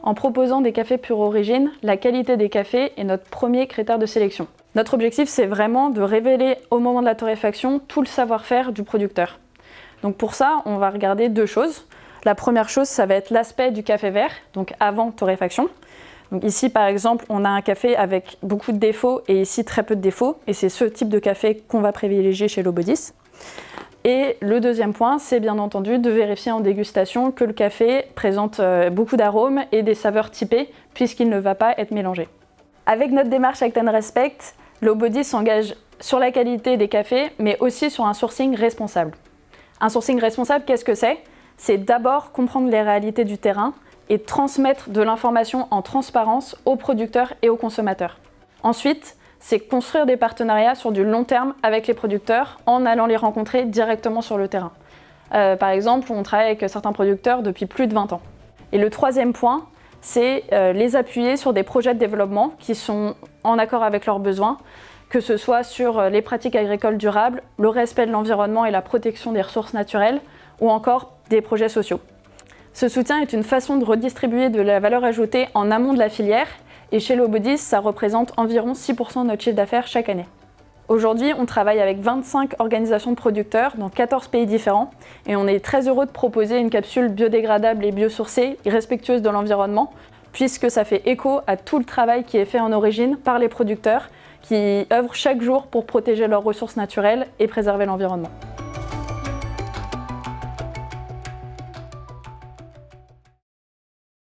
En proposant des cafés pure origine, la qualité des cafés est notre premier critère de sélection. Notre objectif, c'est vraiment de révéler au moment de la torréfaction tout le savoir-faire du producteur. Donc pour ça, on va regarder deux choses. La première chose, ça va être l'aspect du café vert, donc avant torréfaction. Donc ici, par exemple, on a un café avec beaucoup de défauts et ici très peu de défauts. Et c'est ce type de café qu'on va privilégier chez Lobodis. Et le deuxième point, c'est bien entendu de vérifier en dégustation que le café présente beaucoup d'arômes et des saveurs typées, puisqu'il ne va pas être mélangé. Avec notre démarche Act & Respect, Lobodis s'engage sur la qualité des cafés, mais aussi sur un sourcing responsable. Un sourcing responsable, qu'est-ce que c'est? C'est d'abord comprendre les réalités du terrain et transmettre de l'information en transparence aux producteurs et aux consommateurs. Ensuite, c'est construire des partenariats sur du long terme avec les producteurs en allant les rencontrer directement sur le terrain. Par exemple, on travaille avec certains producteurs depuis plus de 20 ans. Et le troisième point, c'est les appuyer sur des projets de développement qui sont en accord avec leurs besoins, que ce soit sur les pratiques agricoles durables, le respect de l'environnement et la protection des ressources naturelles, ou encore des projets sociaux. Ce soutien est une façon de redistribuer de la valeur ajoutée en amont de la filière, et chez Lobodis, ça représente environ 6% de notre chiffre d'affaires chaque année. Aujourd'hui, on travaille avec 25 organisations de producteurs dans 14 pays différents, et on est très heureux de proposer une capsule biodégradable et biosourcée et respectueuse de l'environnement, puisque ça fait écho à tout le travail qui est fait en origine par les producteurs, qui œuvrent chaque jour pour protéger leurs ressources naturelles et préserver l'environnement.